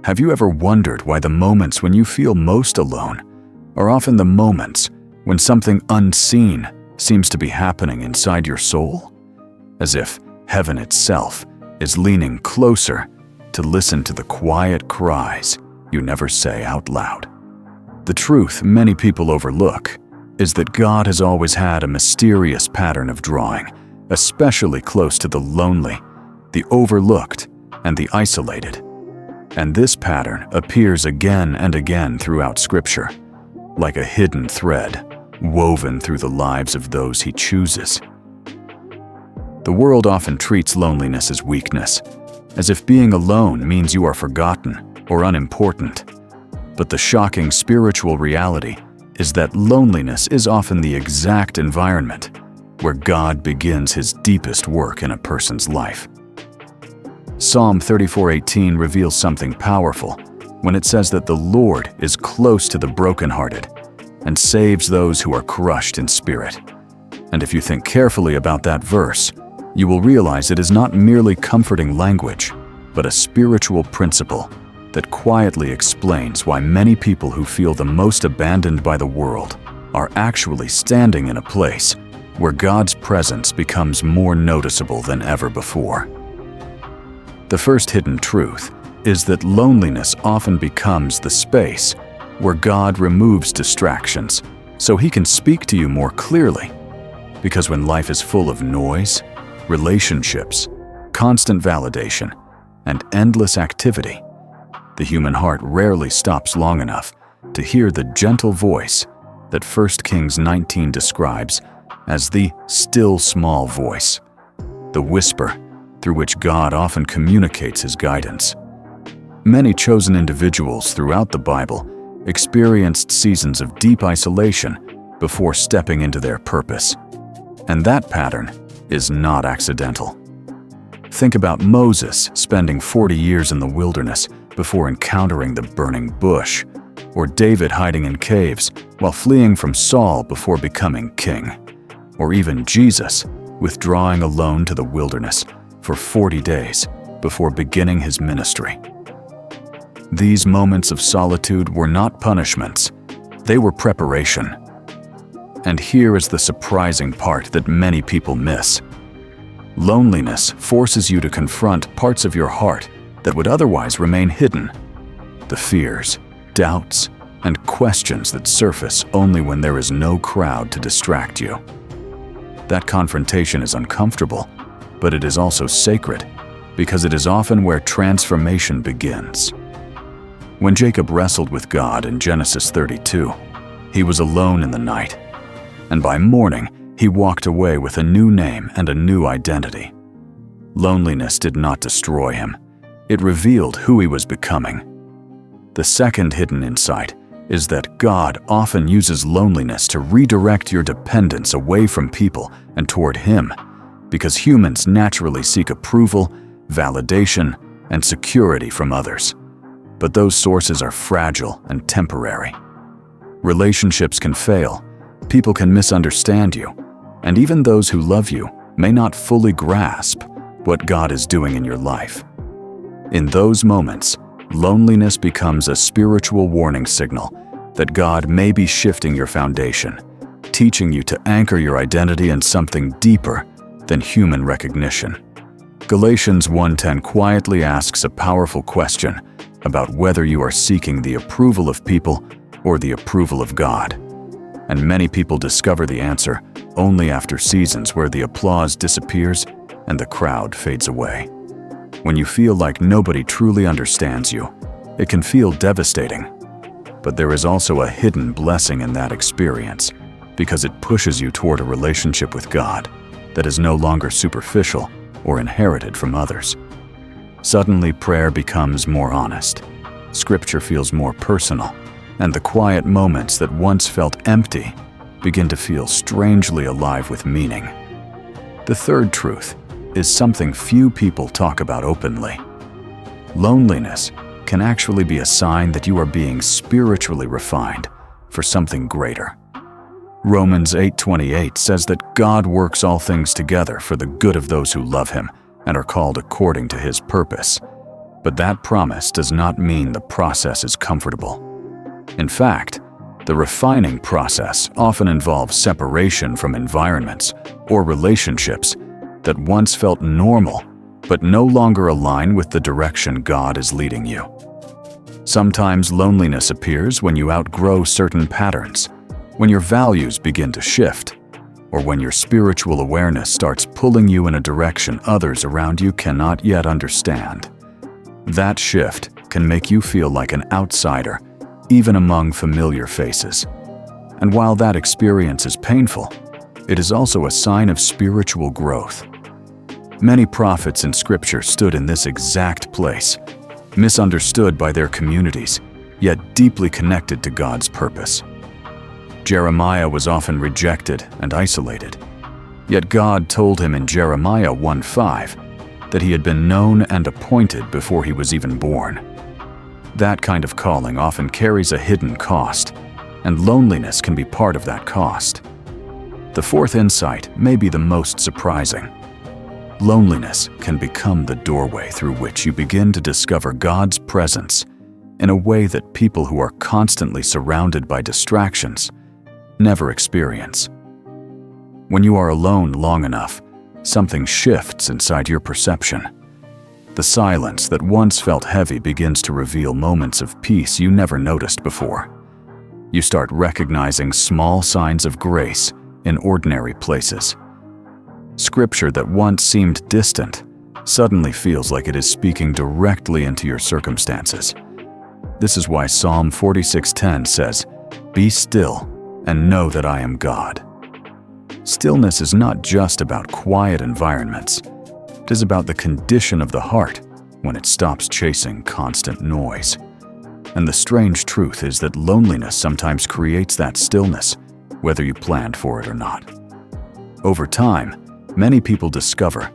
Have you ever wondered why the moments when you feel most alone are often the moments when something unseen seems to be happening inside your soul? As if heaven itself is leaning closer to listen to the quiet cries you never say out loud. The truth many people overlook is that God has always had a mysterious pattern of drawing, especially close to the lonely, the overlooked, and the isolated. And this pattern appears again and again throughout Scripture, like a hidden thread woven through the lives of those He chooses. The world often treats loneliness as weakness, as if being alone means you are forgotten or unimportant. But the shocking spiritual reality is that loneliness is often the exact environment where God begins His deepest work in a person's life. Psalm 34:18 reveals something powerful when it says that the Lord is close to the brokenhearted and saves those who are crushed in spirit. And if you think carefully about that verse, you will realize it is not merely comforting language, but a spiritual principle that quietly explains why many people who feel the most abandoned by the world are actually standing in a place where God's presence becomes more noticeable than ever before. The first hidden truth is that loneliness often becomes the space where God removes distractions so He can speak to you more clearly. Because when life is full of noise, relationships, constant validation, and endless activity, the human heart rarely stops long enough to hear the gentle voice that 1 Kings 19 describes as the still small voice, the whisper through which God often communicates His guidance. Many chosen individuals throughout the Bible experienced seasons of deep isolation before stepping into their purpose. And that pattern is not accidental. Think about Moses spending 40 years in the wilderness before encountering the burning bush, or David hiding in caves while fleeing from Saul before becoming king, or even Jesus withdrawing alone to the wilderness for 40 days before beginning His ministry. These moments of solitude were not punishments, they were preparation. And here is the surprising part that many people miss. Loneliness forces you to confront parts of your heart that would otherwise remain hidden. The fears, doubts, and questions that surface only when there is no crowd to distract you. That confrontation is uncomfortable, but it is also sacred, because it is often where transformation begins. When Jacob wrestled with God in Genesis 32, he was alone in the night, and by morning he walked away with a new name and a new identity. Loneliness did not destroy him. It revealed who he was becoming. The second hidden insight is that God often uses loneliness to redirect your dependence away from people and toward Him, because humans naturally seek approval, validation, and security from others. But those sources are fragile and temporary. Relationships can fail, people can misunderstand you, and even those who love you may not fully grasp what God is doing in your life. In those moments, loneliness becomes a spiritual warning signal that God may be shifting your foundation, teaching you to anchor your identity in something deeper than human recognition. Galatians 1:10 quietly asks a powerful question about whether you are seeking the approval of people or the approval of God. And many people discover the answer only after seasons where the applause disappears and the crowd fades away. When you feel like nobody truly understands you, it can feel devastating. But there is also a hidden blessing in that experience, because it pushes you toward a relationship with God that is no longer superficial or inherited from others. Suddenly, prayer becomes more honest. Scripture feels more personal, and the quiet moments that once felt empty begin to feel strangely alive with meaning. The third truth is something few people talk about openly. Loneliness can actually be a sign that you are being spiritually refined for something greater. Romans 8:28 says that God works all things together for the good of those who love Him and are called according to His purpose. But that promise does not mean the process is comfortable. In fact, the refining process often involves separation from environments or relationships that once felt normal but no longer align with the direction God is leading you. Sometimes loneliness appears when you outgrow certain patterns, when your values begin to shift, or when your spiritual awareness starts pulling you in a direction others around you cannot yet understand. That shift can make you feel like an outsider, even among familiar faces. And while that experience is painful, it is also a sign of spiritual growth. Many prophets in Scripture stood in this exact place, misunderstood by their communities, yet deeply connected to God's purpose. Jeremiah was often rejected and isolated, yet God told him in Jeremiah 1:5 that he had been known and appointed before he was even born. That kind of calling often carries a hidden cost, and loneliness can be part of that cost. The fourth insight may be the most surprising. Loneliness can become the doorway through which you begin to discover God's presence in a way that people who are constantly surrounded by distractions never experience. When you are alone long enough, something shifts inside your perception. The silence that once felt heavy begins to reveal moments of peace you never noticed before. You start recognizing small signs of grace in ordinary places. Scripture that once seemed distant suddenly feels like it is speaking directly into your circumstances. This is why Psalm 46:10 says, "Be still and know that I am God." Stillness is not just about quiet environments. It is about the condition of the heart when it stops chasing constant noise. And the strange truth is that loneliness sometimes creates that stillness, whether you planned for it or not. Over time, many people discover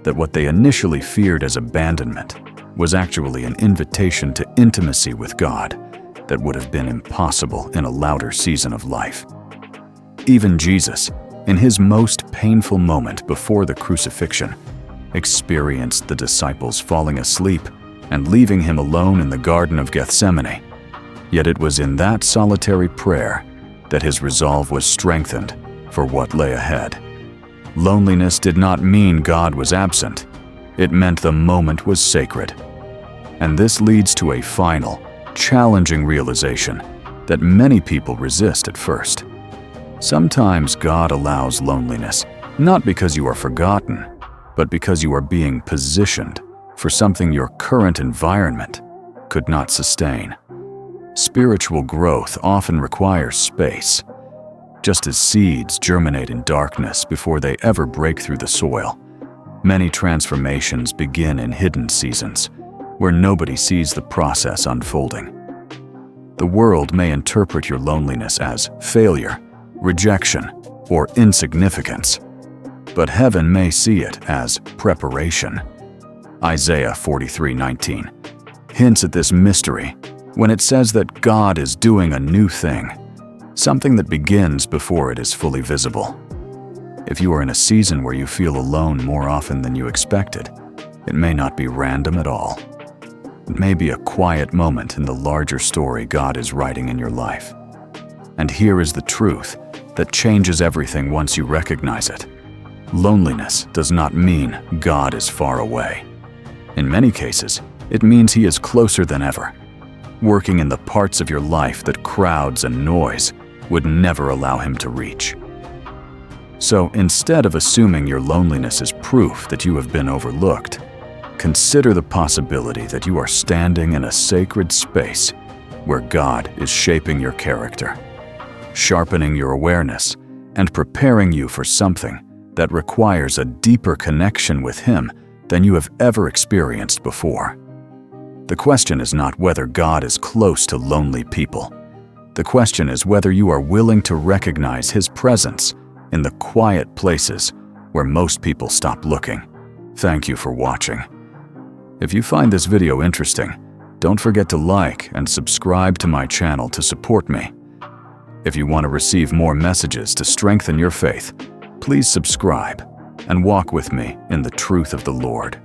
that what they initially feared as abandonment was actually an invitation to intimacy with God that would have been impossible in a louder season of life. Even Jesus, in his most painful moment before the crucifixion, experienced the disciples falling asleep and leaving him alone in the Garden of Gethsemane. Yet it was in that solitary prayer that his resolve was strengthened for what lay ahead. Loneliness did not mean God was absent. It meant the moment was sacred. And this leads to a final, challenging realization that many people resist at first. Sometimes God allows loneliness, not because you are forgotten, but because you are being positioned for something your current environment could not sustain. Spiritual growth often requires space. Just as seeds germinate in darkness before they ever break through the soil, many transformations begin in hidden seasons, where nobody sees the process unfolding. The world may interpret your loneliness as failure, rejection, or insignificance, but heaven may see it as preparation. Isaiah 43:19 hints at this mystery when it says that God is doing a new thing, something that begins before it is fully visible. If you are in a season where you feel alone more often than you expected, it may not be random at all. It may be a quiet moment in the larger story God is writing in your life. And here is the truth that changes everything once you recognize it. Loneliness does not mean God is far away. In many cases, it means He is closer than ever, working in the parts of your life that crowds and noise would never allow Him to reach. So instead of assuming your loneliness is proof that you have been overlooked, consider the possibility that you are standing in a sacred space where God is shaping your character, sharpening your awareness, and preparing you for something that requires a deeper connection with Him than you have ever experienced before. The question is not whether God is close to lonely people. The question is whether you are willing to recognize His presence in the quiet places where most people stop looking. Thank you for watching. If you find this video interesting, don't forget to like and subscribe to my channel to support me. If you want to receive more messages to strengthen your faith, please subscribe and walk with me in the truth of the Lord.